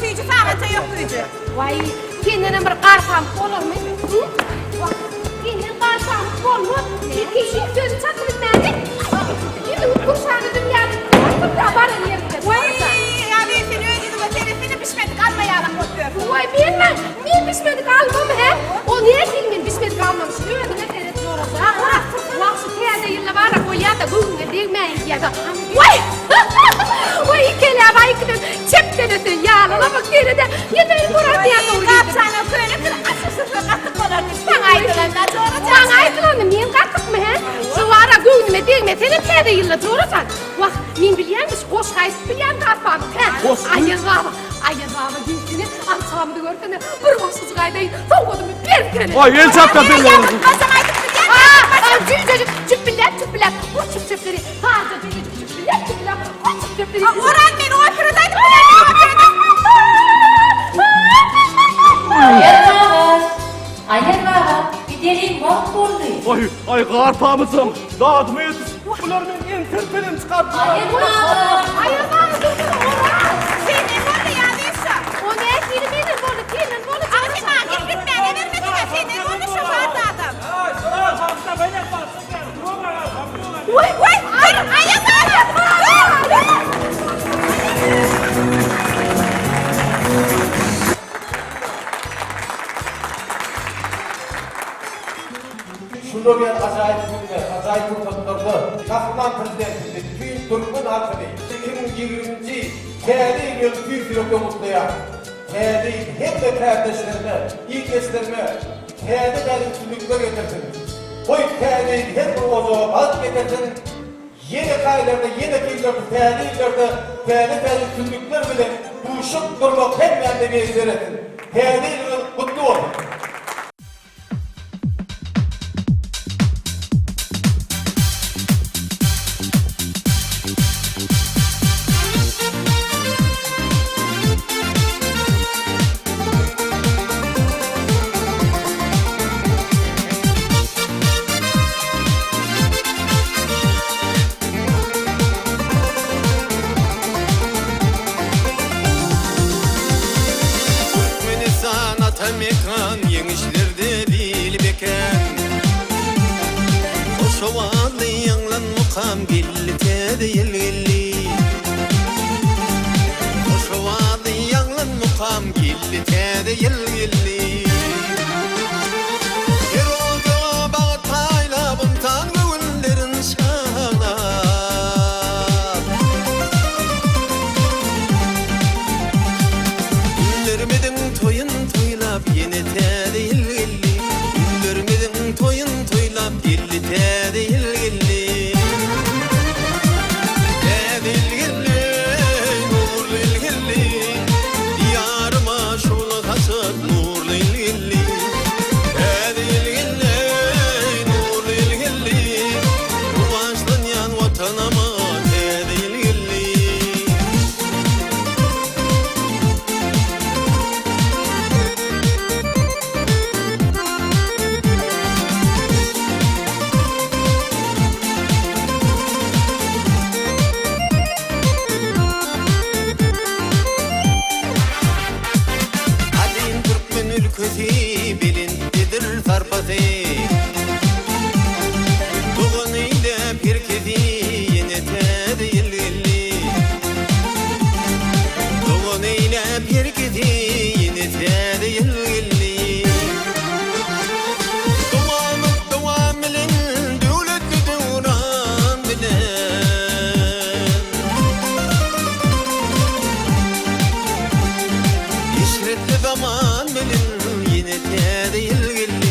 tüyücü sağınca yok tüyücü. Vay, kendine bir qarşamıq olur mu? Kendine qarşamıq olur. Kişi sözü çatır etmedi. Şimdi kurşanı dünyada da var yerinde. Vay, ya ben seni öldürdüm o telefonu pişmedik almayalım oturuyor. Vay bilmem, niye pişmedik almam he? O niye filmin pişmedik almamış? Öyle seyretsin orası. Ha, orası. Vay şu teyze yılla var ya, o ya da bugün değmeyin ya da. Vay! Vay ikili ama ikili çepten ötün yağlala bak gene de. Yeter kuran diye doğru gidiyor. Kapsana köyüne kır asırsızlık atık olurmuş. Bana aytılandı, men qatık mı he? Şu ara göğnüme değme, seni teyze yılla doğrusan. Vay, men bilyenmiş, koş kayıp bilyen karpağım. Ayır baba. Ayır baba ginsini, akşamını görsene, bir hoşsuz kaydayın, soğudumu bir kere. Vay, el çapta Ya yapın kızım aytık mı gel. Cüppiler, o cüppileri, taze cüppiler, o cüppileri. Orhan beni operadaydım. Aynen baba, bir deliyim bak borluyum. Ay karpağımızım. Dağıtma yetiş. Bunlar benim en terpelim çıkarttı. Aynen baba. Ayır baba, dur Orhan. Sen ne oldu ya neyse? O ne? Filminin bolu, filmin bolu. Akşama gitmekle ne vermedi de sen ne olmuş o vardı adam. Vay ayağım Şurada bir acayip filmler, acayip kurtarılırdı. Kasılan prezidentinde tüy durgun halkını 2020. Kendi yıl tüy filmde mutluya. Kendi hem de kardeşlerime, ilk eşlerime, kendi benim tüylükler getirsin. Koy kendi hem bu ozu alt getirsin. Yeni kaylerde, yeni filmlerde, kendi illerde, kendi benim tüylükler bile bu ışık durmak hem bende bir izleresin. Kendi yıl kutlu olun. Mekan yemişlerde bilbeken Koşovalı yanlan mukam gillite değil gilli Koşovalı yanlan mukam gillite değil gilli Yeroga bağıtayla buntan gövüllerin şağlar Günlermedin toyun yeni te değil gilli Görmedin toyun toylap gilli te değil gilli Te değil gilli nur değil gilli Diyarıma şul kasıp nur değil gilli Te değil gilli nur değil gilli Ruvaşlın yan vatanıma te değil gilli Ülkesi bilindidir sarpası Doğun ile bir kedi yine te değil gilli Doğun ile bir kedi yine te değil gilli Doğam bilin dövletli devran bilen İşretli zaman bilin yine te değil gilli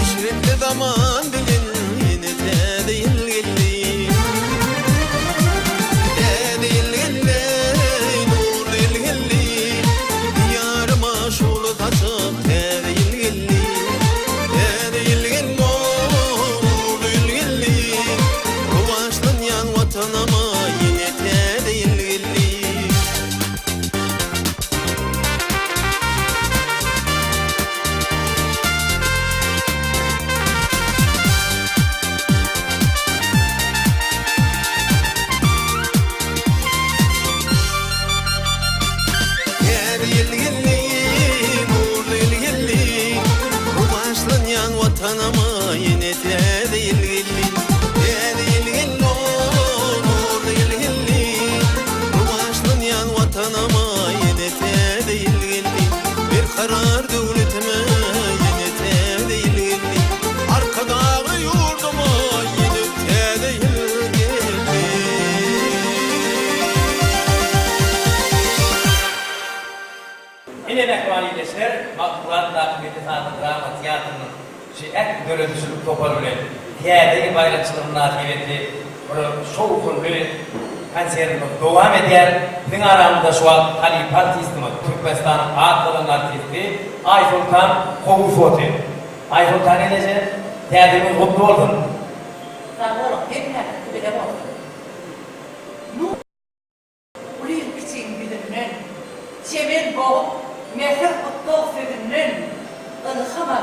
İşretli zaman bilin yine te değil gilli Te değil gilli nur değil gilli Diyarıma şulu taşıp te değil gilli Te değil gilli nur değil gilli Ruvaşlın yan vatanıma yine te değil gilli yelgilli nurlu yelgilli Rumaşlanyan vatanama yine tede yelgilli Tede yelgilli nurlu yelgilli Rumaşlanyan vatanama yine tede yelgilli Bir karar devletime yine tede yelgilli Arkadağı yurduma yine tede yelgilli Yine nekvalileşler, makbulat takibeti sanatı drama tiyatrının ek dörödüsülük toparıyla tiyadaki bayrakçılığının akibeti şov kulübü konserinin devam eder. Bizim aramızda şu an Ali Partistimi, Türkmenistan'ın ağıtların artisti Aysultan Kovuşoğlu. Aysultan edece tiyadrimiz kutlu olsun. Sağ olun, hepimiz bile olsun. Ulayın küçüğün bilinin, çevir boğup, mehir kutlu sözünün, ılhımı,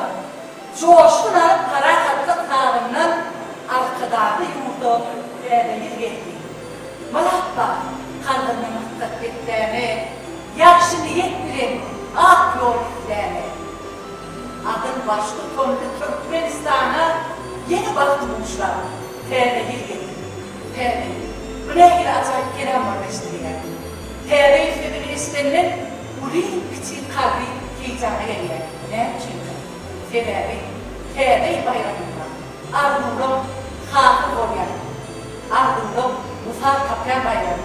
coşkuna kara katlı tarımının arkadağı yurdu verdiğiniz geçti. Malatla kaldırının mutlaketlerini, yakşı niyet bilen ak yol izlerini. Adın başlı tonlu Türkmenistan'a yeni bakılmışlar. Terlehir getir. Terlehir. Bu ne gibi acayip kerem var beştiriye. Terlehir sözünü isteninin ulayın küçük kalbi heyecanı geliyor. Ne çünkü? Sebebi terlehir bayramında. Ardından hatır oluyor. Ardından Muzar Kapyan bayramı.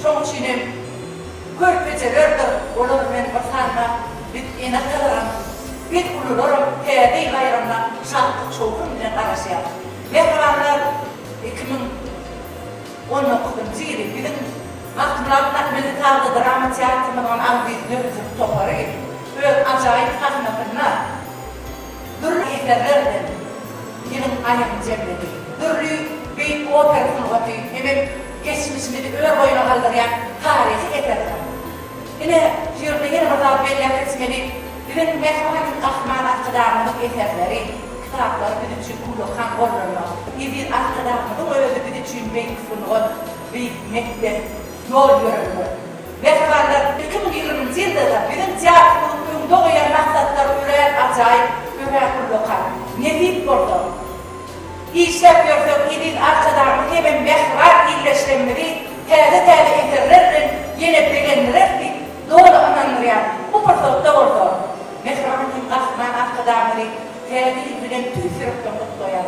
Son çiğnim körpecelerdir. Olur ben basanla bir inakalarım. Bir ulularım terlehir bayramına şartlık çoğun ile karışıyor. Mehranlar 2019 yılı bizim Mahtumlar'ın akmedi tardı drama tiyatrının anlayıcı toparı böyle acayip takmakına dürlü eserlerden yılın ayağını cemledi. Dürlü bir operasını batı hemen geçmişini öyle boyuna kaldırayan tarihi eserler. Yine şiirde yine mazal belirli etmeli bizim Mehran'ın kahraman aktarımlık eserleri kitapları bir için kulukan olurlar. Bir arkadaşımın özü bir için bir sunğun, bir mektep, yol yürürler. Mehranlar 2020 yılda da bizim tiyatrının doğuya maksatları üreyen acayip, üreyen kulukan. Ne deyip burada? İşlep gördük, idil arkadaşımın hemen mehran illeşlemleri, tele eserlerle yine bilinirler doğru anlanır. Bu fırsatta oldu. Mehran'ın kahraman arkadaşımın terliği bilen tüy sürüktüm kutluya.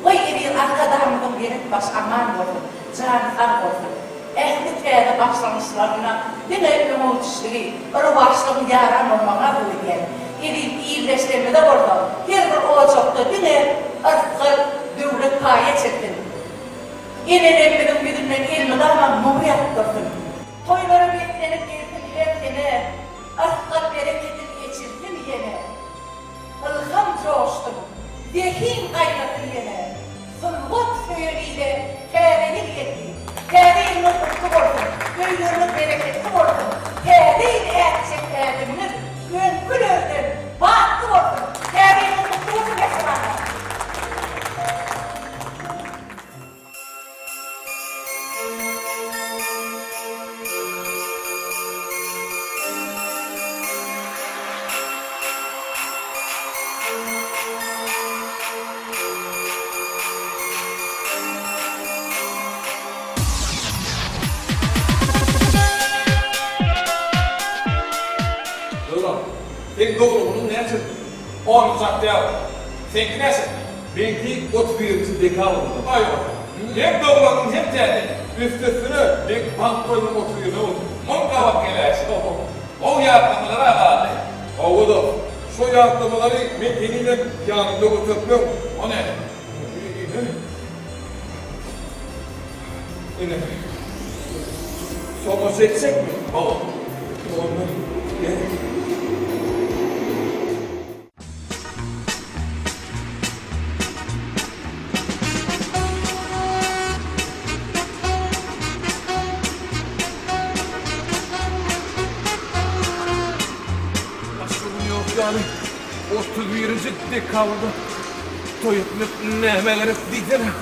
Oy edin arkadaşımın gelip baş aman olsun, canı sağ olsun. Ehli terli başlamışlarına yine umutçuluğu, o başlığın yaran olmana duyuyor. Edin iyileştirme de orada. Her bir olacakta yine ırkı devlet paya çektin. İneneklerin birinden ilmini ama muhiyat dursun. Toyları beklenip gelsin hepsine, ırkı bereketin geçirsin yine. Ilham coştum, zihin kaynatın yine. Sılgut suyuyla terlehir yetti. Terlehir'in kutlu olsun, köylünün bereketli olsun. Terlehir erkek erdiminiz, günkül ördüm, bahtlı olsun. Terlehir'in kutlu olsun yaşamanlar. Sen doğrumunun nesin? 10 uzakta yavrum. Sen nesin? Benki 31. dekabrında. Ay hem doğrumunun hem terli. Üstesine ben pantolonum oturuyor ne oldu? 10 kavak gelersin. O yardım aldı. O da şu yardımları ben kendiyle yanında oturtmuyorum. O ne? Yine. Sonra seçsek mi? Baba. Ondan. Yani 31. dekabrda toyup nemeleri diyeceğim.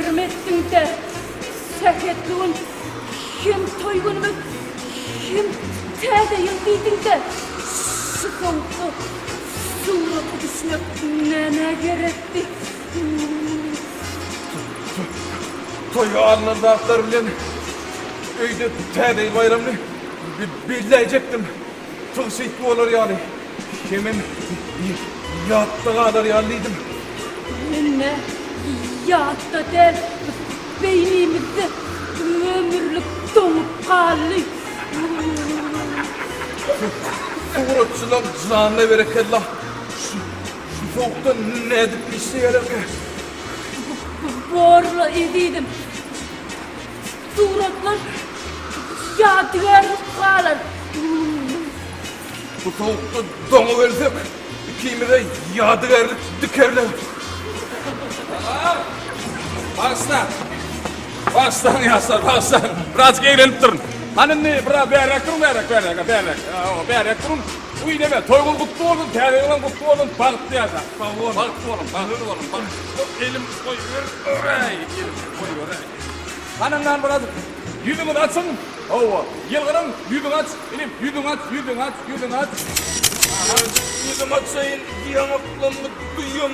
Irım ettin de sehetliğin hem toygununu Kim täze ýyldyydın da şu soňky suraty düşünüp näme gerekdi? Toy anlandaklar bilen öýde täze bayramny belläjekdim. Tılşyk bolar ýaly. Hemem ýatda galar ýalydydım. Ne yatta der beynimizde ömürlük donup kaldı. Uğraşçılar canına berekallah. Şu soğukta ne edip bir şey yarar ki? Borla ediydim. Suratlar yadigarlık kalır. Bu soğukta donu versek ikimize yadigarlık dikerler. Baksana. Baksana yaslar, baksana. Biraz geğlenip durun. Hani ne, biraz berek durun, berek. O berek durun. Uy deme, toygun kutlu olun, tereylan kutlu olun, balıklı yasa. Balıklı olun. Elim koyuyor, oraya. Elim koyuyor, oraya. Hanımdan biraz yüzünü açsın. Ova, yılgırın, yüzünü aç. Elim, yüzünü aç. Yüzünü açayın, yamaklarını duyuyor.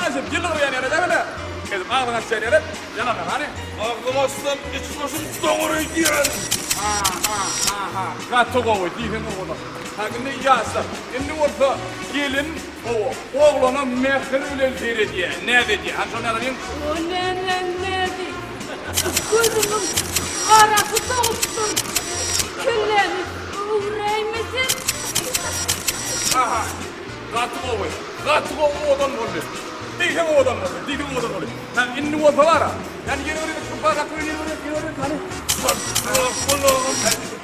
Lazım, yıllar yani değil mi? Gezip ağzına çeyrek, yanına hani? Ağlamazsam iç başım doğru giren. Katı kovu, diyen oğlu. Hakkında yazsa, şimdi orada gelin oğluna mehter öyle zeyre diye. Ne dedi? Hani sonra arayayım? O ne dedi? Gözümün karası soğutsun. Küllerini uğraymışsın. Katı kovu odan oldu. Diyen oğlan oldu. Ha, inni orada var ha. Yani yeni oraya kupa katı yeni oraya hani?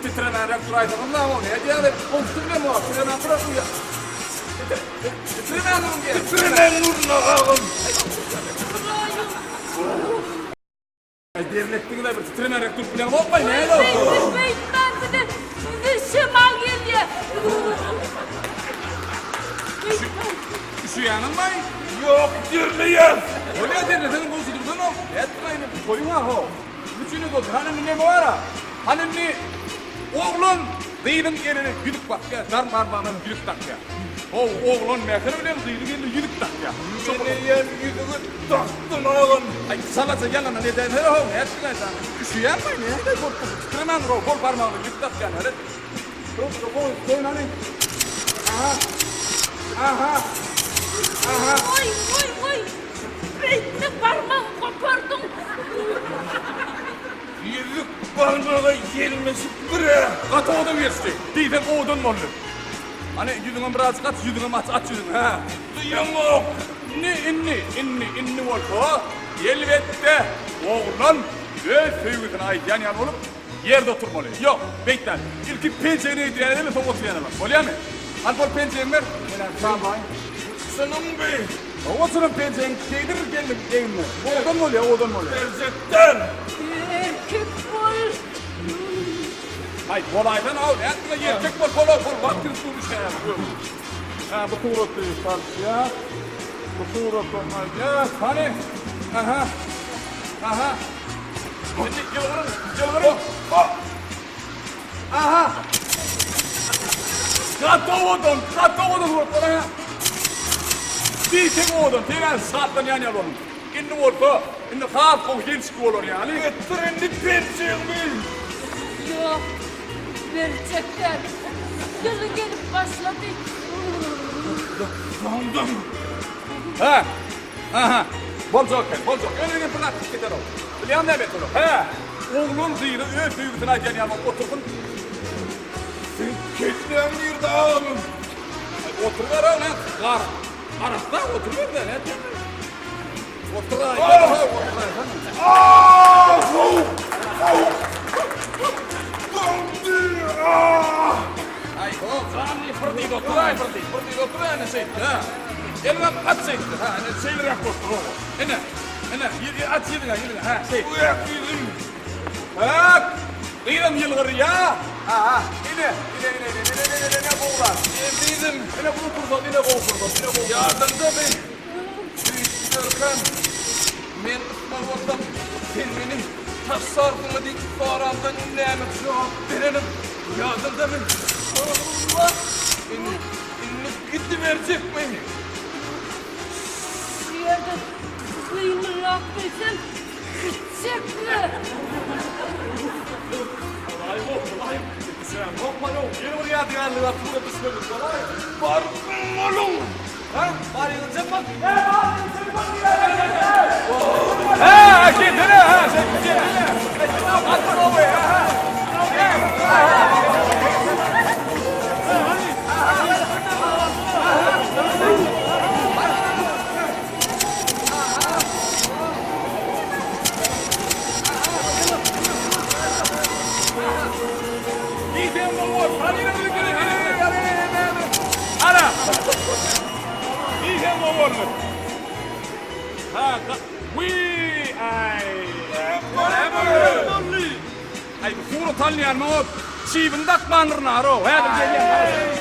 Titrenen rektöraydı. Ondan oldu. Ya diye konuştum mu? Titrenen bırakın ya. Titrenen nurna ağam. Devletliğine bir titrenen rektör falan olmayın. Ne oldu? Ben de şimal geliyor. Şu yanın mı? Yok dirliyiz. Öyle derler senin konuştuğun o. Etmeyin koyun ha o. Üçünü koyun. Hani ne var ha? Hani ne? Oğlun değilin eline yüdük bak ya. Dar parmağına yüdük tak ya. O oğlun mekana öyle değilin eline yüdük tak ya. Meneyen yüdüğü taktın oğlum. Ay salasa yanına ne der o? Etmeyin sana. Şu yan mı? Ne de korktu. Tırman ro kol parmağına yüdük tak ya. Hadi. Koyun hani. Aha. Oy. Beyni parmağım kopardın. Yüzük parmağı gelmesi bre. Kat oğdan versin. Diyden oğdan oldu. Hani yüzüğün biraz kat, yüzüğün aç yüzüğün. Ha. Duyamam. İnni oldu. Elbette oğlan ve sevgilinin ait yan yana olup yerde oturmalı. Yok, bekler. İlki pencereyi diyelim, sonra oturayalım. Oluyor mu? Al bol pencereyi ver. Tamam. Sanım bey. Oturun pencereyi giydirir gelin mi? Oğdan mı oluyor? Erzetten. Erkek bol. Hayır, kolaydan al. Erkek erkek bol, kolay. Vaktin sürmüş ya. Ha, bu tuğrotlu ya. Bu tuğrotlu ya. Hani? Aha. Yılgırın. Aha. Katı oğudun ortada. Bir tek oğudun, diğer saatten yan yalvarın. İnni orta, inni kağıt kovu gençlik olur yani. Ettirendi pençeyimi. Yok, gerçekten. Yılı gelip başladı. Sandım. Aha. Bol çok. Önüne fırlat gider o. Biliyor musun ne bet olur? Oğlun zihri öz düğütüne gel yanıma otursun. Sen ketleyen bir dağılın. Oturuver o ne? Kar. Arasında oturuver de ne? Oturay. Ay o zanni fırtıydı oturay. Fırtıydı oturay ne şeydi ha? Elime at şeydi ha? Ne şeyleri yapmıştır o. Ene. At yedin ha şey. Uyak yedim. Ha. Kıydım yılgır ya. Ha. İne boğular. Yedim. İne bunu kurdu. İne boğurdu. Yardımda ben. Görkan. Men ısmarladım. Sen benim tasarrufu dik sorandan näme cevap berenim ýadymda mı? Allah! İnni gitti verecekmi? Yerde kıyımlak desem gidecekmi? Ay, sen korkma lan. Yeni oraya diyenler aklında düşmedik. Var mı oğlum? Ha? Var yılacak bak. Var yılacak bak. Ha, gidene ha. Sen gidene. Atma o be ha. Ana! İhem o varlık. Ha, ay, bu suru tanlayan mı o? Çiğvindak manırına aro. Hadi gel.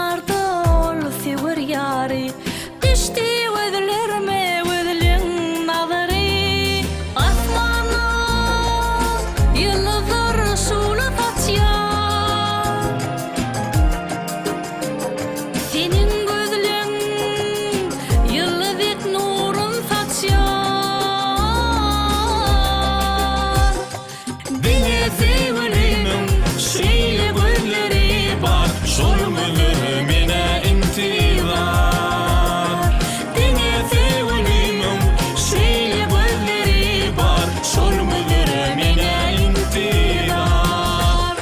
barda ol sewer yari Düşti özlerime özlün nazari Asmana yıldızlar şula saçyar Senin gözlün yıldızık nurun saçyar Beni sevlimin şeyle gözleri var Şol gözlerime intizar Beni sevlimin şeyle gözleri var Şol gözlerime intizar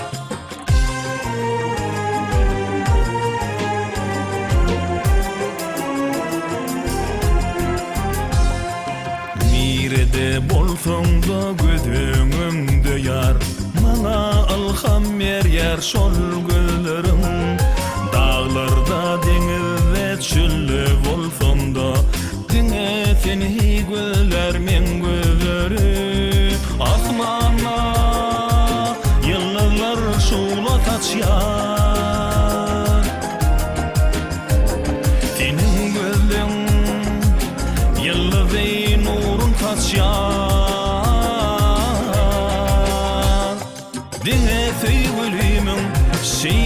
Mirede bolsam da gözüňümde yar Mana alham yer şol gözlerim Dağlarda denizde çölle bolsam da Dine seni gözler men gözleri Asmana yıldızlar şula saçyar Senin gözlerin yıldızı nurun saçyar Dine sevgilimin şey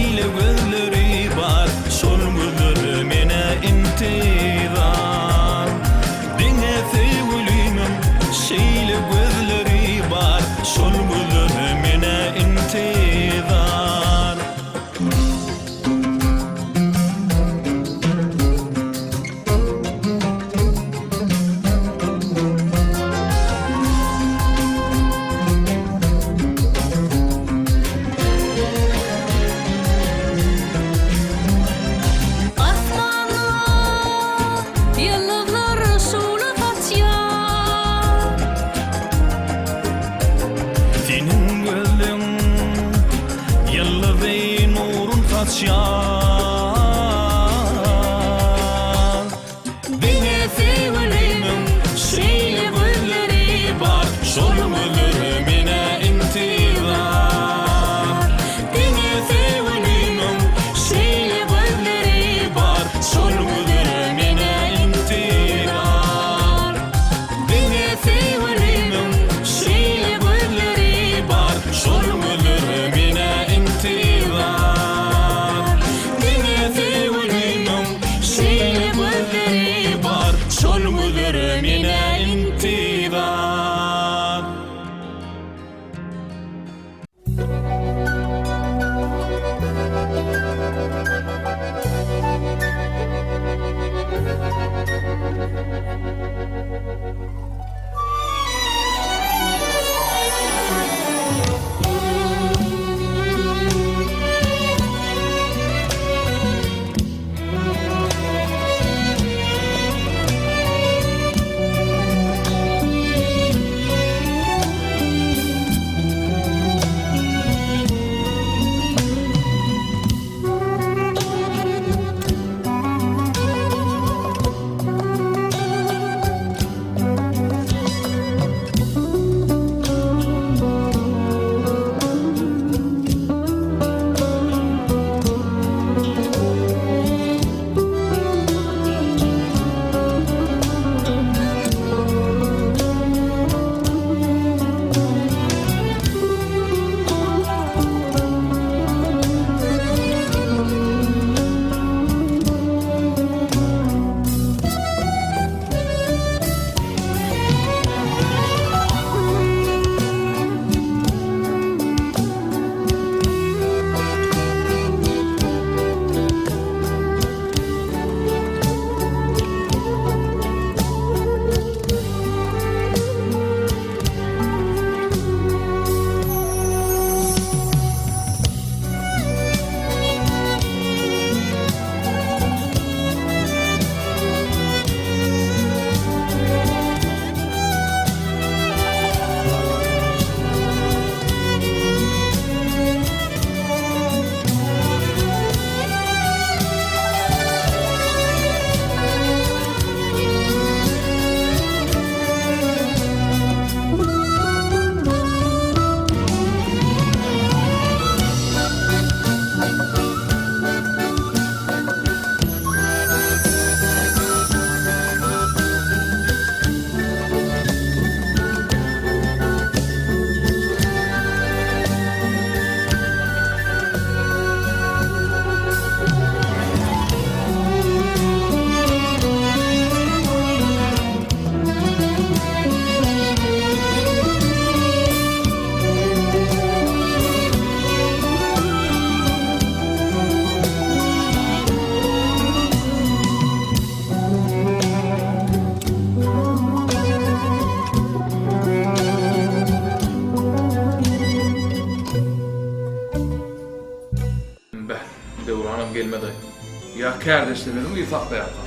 Ya kardeşlerim bir ufak yaptım.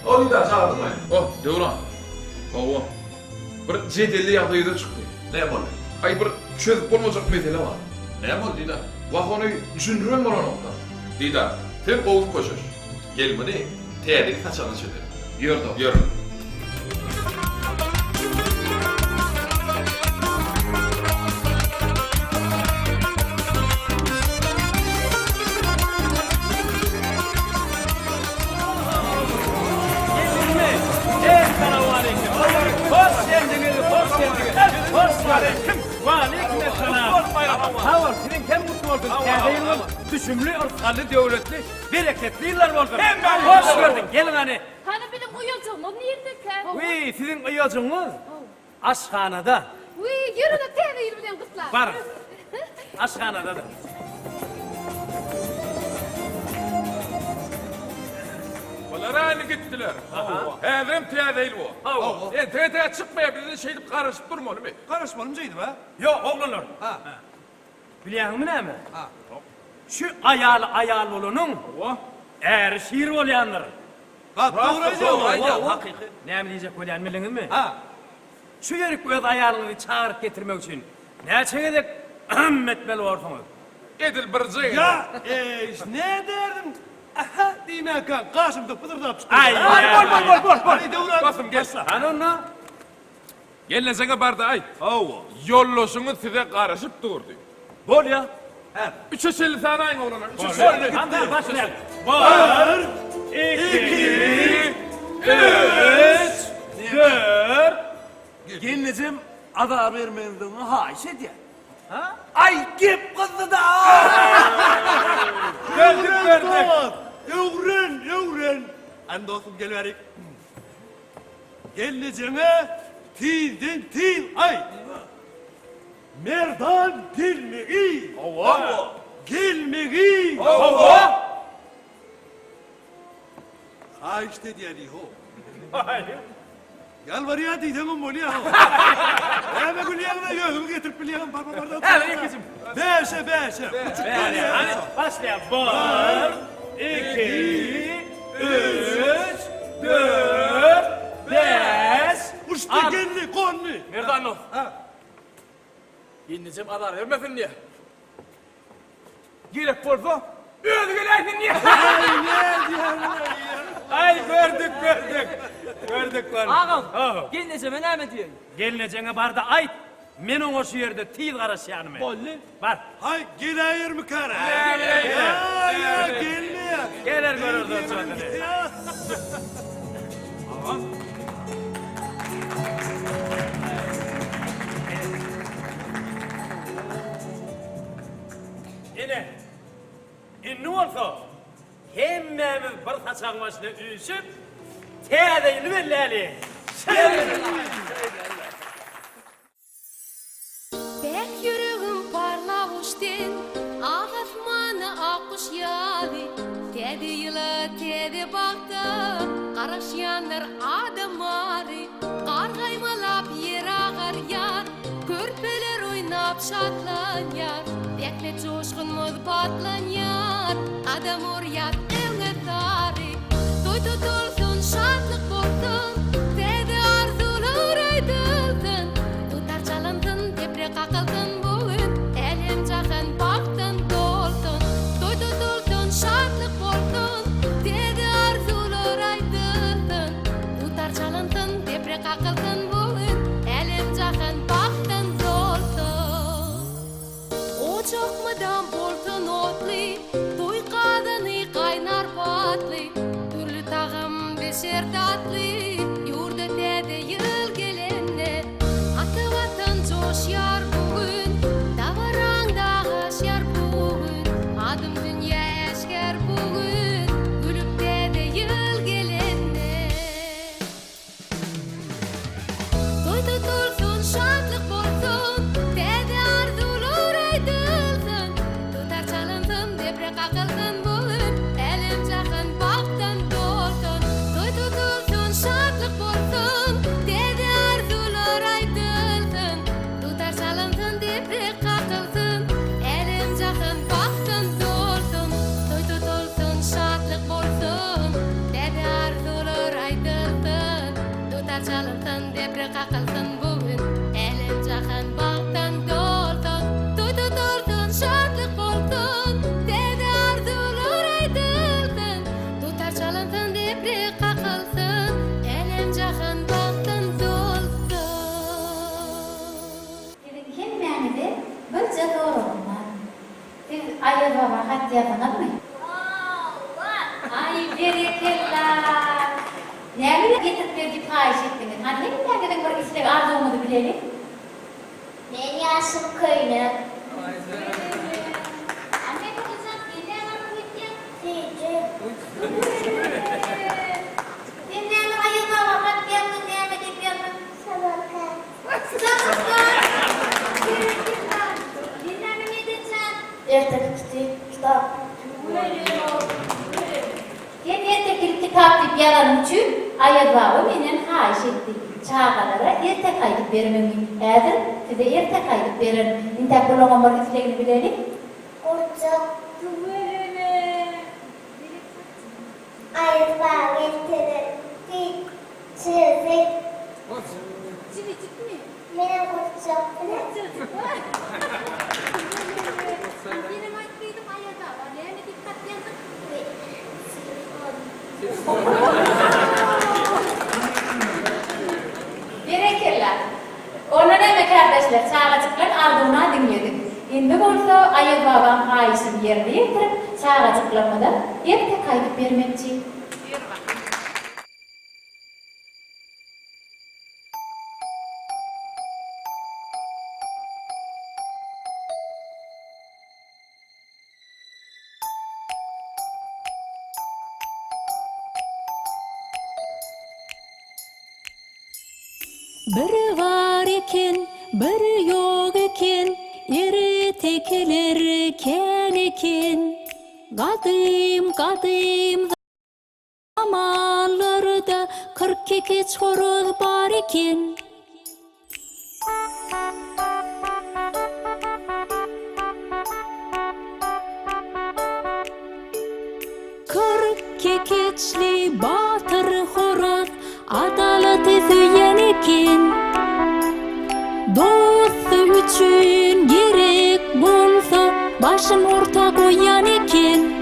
O da çağırdım ben. Oh, Devran. Oh, bir cedelli yağdayı çıktı. Ne oldu? Ay bir çözüp olmayacak mesele var. Ne oldu Dida? Vah onu düşündürüm bana nokta. Dida, sen oğuz koşur. Gel bana, teyadik saçanı çödelim. Yürü. Yürü. Düşümlü, ırkalı, devletli, bereketli yıllar oldu. Hoş gördün, gelin hani. Hani benim uyucum, o nerede ki? Uy, sizin ıyacınız aşkhanada. Uy, yürü de teyze yürüyen kızlar. Var. Aşkhanada da. Onlar aynı gittiler. Hem tiyade değil bu. Tiyadeye çıkmayabilir şey deyip karışıp durma onu mu? Karışmalımcıydı be. Yok oğlanlar. Biliyor musun ne mi? Şu ayal olunun eğer şiir olayanlar. Doğrayacağım. Hakiki. Ne mi diyecek olayan biliniz mi? Şu yörük öz ayalını çağırıp getirmek için ne çekedek etmeli ortamı. Edil bir zeyne. Ya, ne derdim? Aha, diyeyim Hakan, karşımda pıtırdak çıkıyor. Ay, bol. Hadi devran. Basım gel. Anonla. Gelin sana barda ay. Yolloşunuz size karışıp durdu. Bol ya. Üçe şelli sana aynı olana. Üçe Hadi şelli. başlayalım. Var. 2 3 4 Gelinizim ada vermediğini haşet ya. Ha? Ay gip kızı da. Gördük. Evren. An dostum gel verik. Gelinizime til ay. Merdan gelmeyi. Allah. Gelmeyi. Allah. Ha işte diyeni ho. Hayır. Yalvarıya diyeceğim bunu ya. Hemen kulyanına gözümü getirip biliyorum. Barbardan. Hadi ikizim. Beşe. Hadi başlayalım. Var. 2 3 4 5 Usta geldi konu. Nereden o? Gelinizim adar vermesin diye. Girek porfo. Öldürüleydin diye. Ay gördük. Ağam, gelineceğime ne mi diyorsun? Gelineceğine barda ait. Menin o şu yerde til karası yanıma. Bolli. Var. Hay gelir mi kara? Ya gelme ya. Gelir görürdün sonra. Ya. Yine. Ne olsa hemmemiz bir saçan başına üyüşüp teyadeyini belli. Bek yüreğim parlavuştin, ağatmanı akkuş yavi. Tedi yıla tedi baktı, karışyanlar adamari. Kargaymalap yer ağar yar, körpeler oynap şatlan yar. Bekle coşkun mod patlan yar, adam oryat evne tari. Toy tutulsun şatlık bortun, tedi arzular aydılsın. Tutar çalındın, depre kakıldın bugün, elim cahan baktın dolsun. Toy tutulsun şatlık bortun, tedi arzular aydılsın. Tutar çalındın, depre kakıldın bugün, elim cahan baktın dolsun. Ocakmadan boltun otli, toy kadını kaynar patlı. Türlü tağım beşer tatlı, yurda tede yıl gelene. Atı vatan coşyar bugün, davarang dağaşyar bugün. Adım dünya eşker bugün, gülüp tede yıl gelene. Toy tutulsun şatlık bolsun, tede arzular aydılsın. Tutar çalındın, depre kakıldın bugün, elim cahan baktın dolsun. Toy tutulsun şatlık Nereye getirip verip fahiş ettiniz? Hani nereden bir istek aldığımızı bilelim? Ben yaşım köyünü. Anne kızım, dinle hanım gitti. Dinle hanım ayılma vakat geldi, devam edip geldi. Sabahka. Sabahka. Dinle hanım yedin sen. Ertesi kitap. Sen ertekil kitap deyip yalan üçün, ayet bağı menen hayiş etti. Çağalara ertek aydıp vermemi. Eğer size ertek aydıp verin. İntek bulağın var istekini bilelim. Kurtçuk. Ayet var getirir. Çizik. Çivicik mi? Benim kurtçuk. Benim ayıttıydım ayet bağı. Yani dikkat yazın. Bereketler. Onun emek kardeşler, çağacıklar aldığına dinledik. Şimdi olsa ayet babam hayışın yerine getirip çağacıklarımı da ertek aydıp vermekçi. Bir var iken, bir yok iken, ertekiler ken iken. Kadim zamanlarda 42 çoruq var iken. Kekeçli batır horat adaleti süyen iken. Dostu üçün gerek bolsa başın orta koyan iken.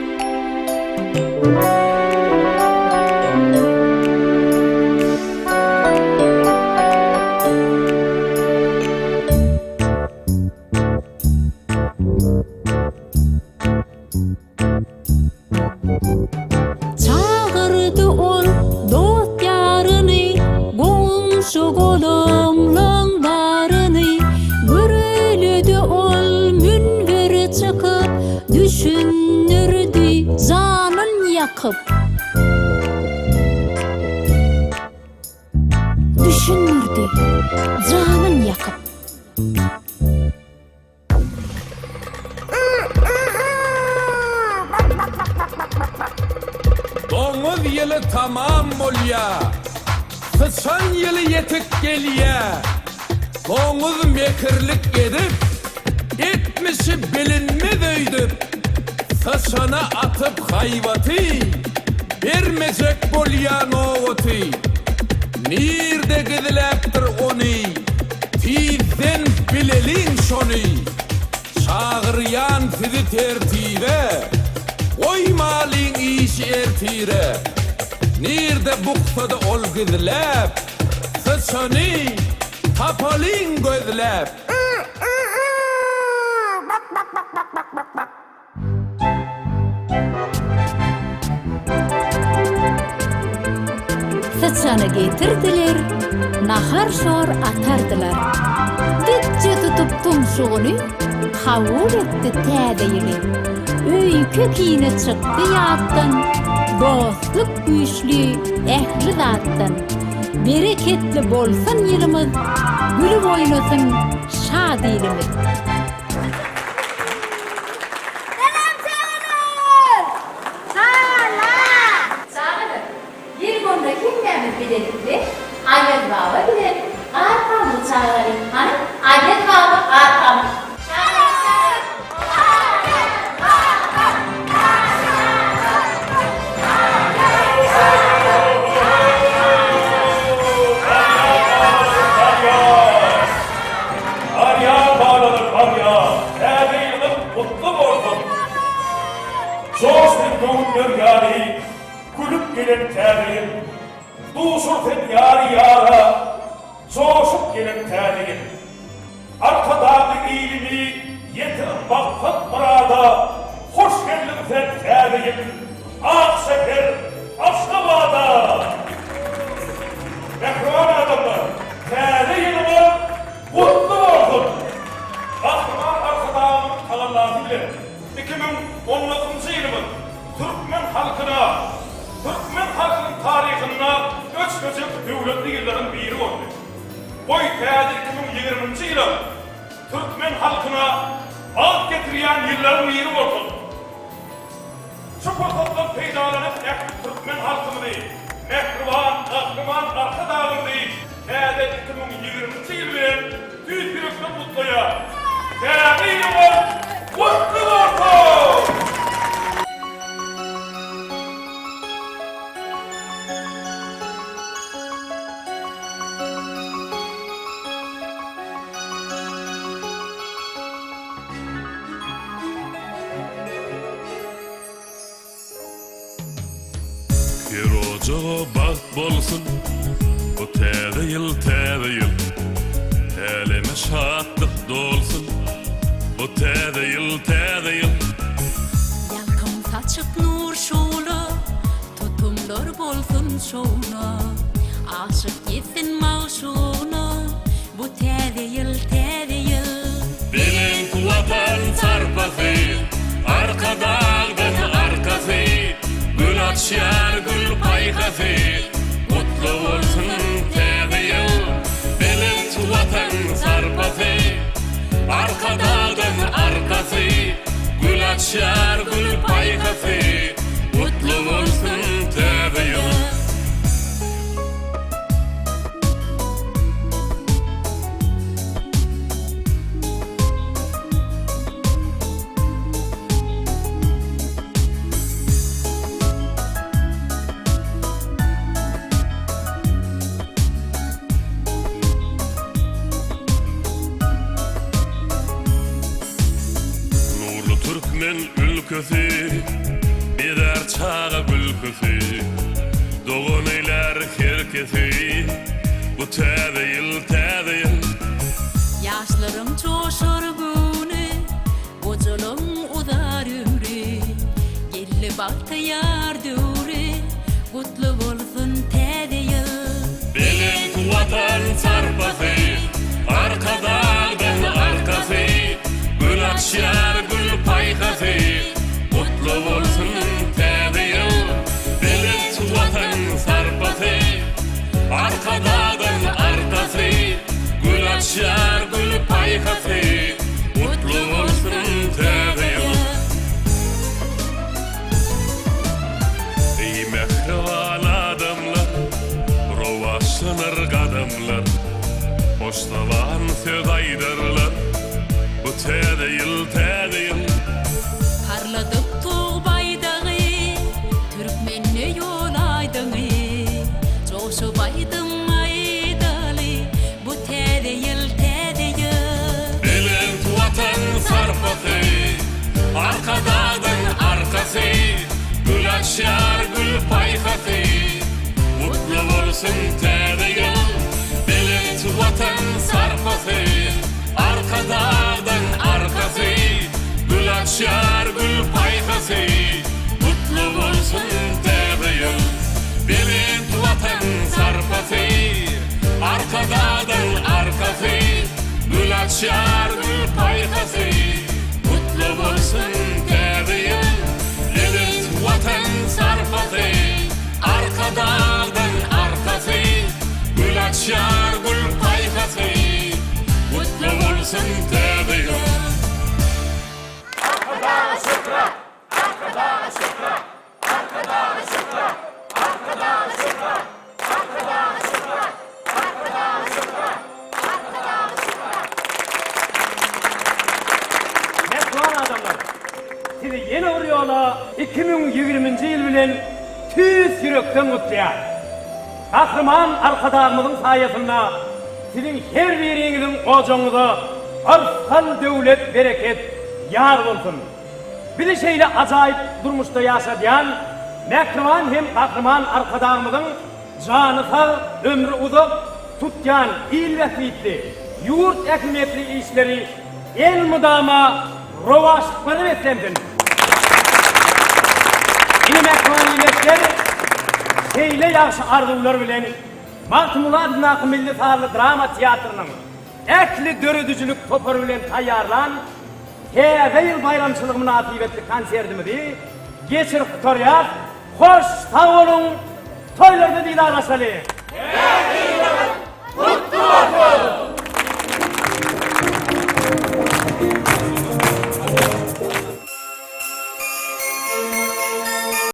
Çağırdı ol dost yarını, komşu kolumlan barını. Görülüdü ol münveri çıkıp, düşünürdü canın yakıp. Düşünürdü canın yakıp. Doğuz yılı tamam bolya, sıçan yılı yetik gelye. Doğuz mekirlik edip, etmişi bilinmez öydüp. Sıçana atıp hayvatı, vermeyecek bolya novati. Nirde gidileptir onu, tizden bilelin şonu. Çağıryan sizi tertibe, koymalin işi ertire. Nirde buktada ol gizlep, sıçanı tapalin gözlep. Sıçanı getirdiler, nahar şor atardılar. Gitçe tutup tumşuğunu, havul etti tədeyini. Öykü kine çıktı yattan, dostluk güçlü, ehli zattan. Bereketli bolsun yılımız, gülüp oynasın şad elimiz. Bilelikli, ayet bağı bilelim. Arkamı çağırayım. Hani ayet bağı arkamı. Arya bağlanır arya, her yılın mutlu olsun. Coştum doğum yani, kulüp gelin terliyim. Duşur fenyari yara, coşup gelin terliyim. Arkadan iyiliği, yetim vakfet murada, hoş geldin sen terliyim. Akşeker, Aşkabağ'da. sayısında 3 gözüm devletli yılların biri oldu. Boy täze 2020 yılı Türkmen halkına alt getiriyen yılların biri oldu. Şu fırsattan peydalanıp Türkmen halkını değil, mehruvan, kahraman arka dağını değil, täze 2020 yılın düz yürüklü mutluya, täze yılın kutlu olsun! Kirojo baht bolsun, bu täze yıl, elime şatlık dolsun, bu täze yıl. Yalkım saçıp nur şoğlu, tutumlar bolsun şoğuna. Aşık gitsin mavşuna, bu täze yıl. Bilin vatan sarpası, arka dağdan arkası, gül açar gül paykası, mutlu olsun täze yıl. Bilin vatan sarpası, arka dağdan arkası, gül açar gül paykası, mutlu olsun täze yıl. Türkmen ülkesi, birer çağa ülkesi, doğun eyler herkesi, bu täze yıl. Yaşlarım çoşur güne, uculum udar ömrü. Gelli balta yar döre, kutlu olsun täze yıl. Bilin vatan sarpası, arka dağdan arkası, gül açar gül paykası, mutlu olsun täze yıl. Bilin vatan sarpası, arka dağdan arkası, gül açar gül paykası, mutlu olsun täze yıl. Ey mehriban adamlar, rova sınır kadımlar, hoşlavan söz aydırlar, bu täze yıl. Parladık tuğ baydağı, Türkmenli yol aydağı. Coşup aydım aydalı, bu täze yıl. Bilin vatan sarpası, arka dağdan arkası, gül açar gül paykası, mutlu olsun täze yıl. Bilin vatan sarpası, arka dağdan arkası, gül açar gül paykası, mutlu olsun täze yıl. Bilin vatan sarpası, arka dağdan arkası, gül açar gül paykası, mutlu olsun täze yıl. Bilin vatan sarpası, arka dağdan arkası, gül açar gül paykası, mutlu olsun täze yıl. Mehruvan adamlar, sizi yeni uğruyorlar 2020 yıl bilen tüz yürekten kutlayar. Kahraman arkadaşımızın sayesinde sizin her birinizin kocanıza arsal devlet bereket yar olsun. Bir şeyle acayip durmuşta yaşayan mehruvan hem kahraman arkadaşımızın canı sağ, ömrü uzak, tutyan, il ve fitli, yurt ekmetli işleri el mudama rovaşlıkları beslemdin. Yine mehruvan iletler şeyle yaxşı arzular bilen Mahmulad Nakı Milli Sarlı Drama Tiyatrının ekli dörüdücülük toparı bilen tayyarlan täze yıl bayramçılığı münasibetli konserdimizi geçir kutarıyat, hoş sağ olun, toylarda vidalaşalyk.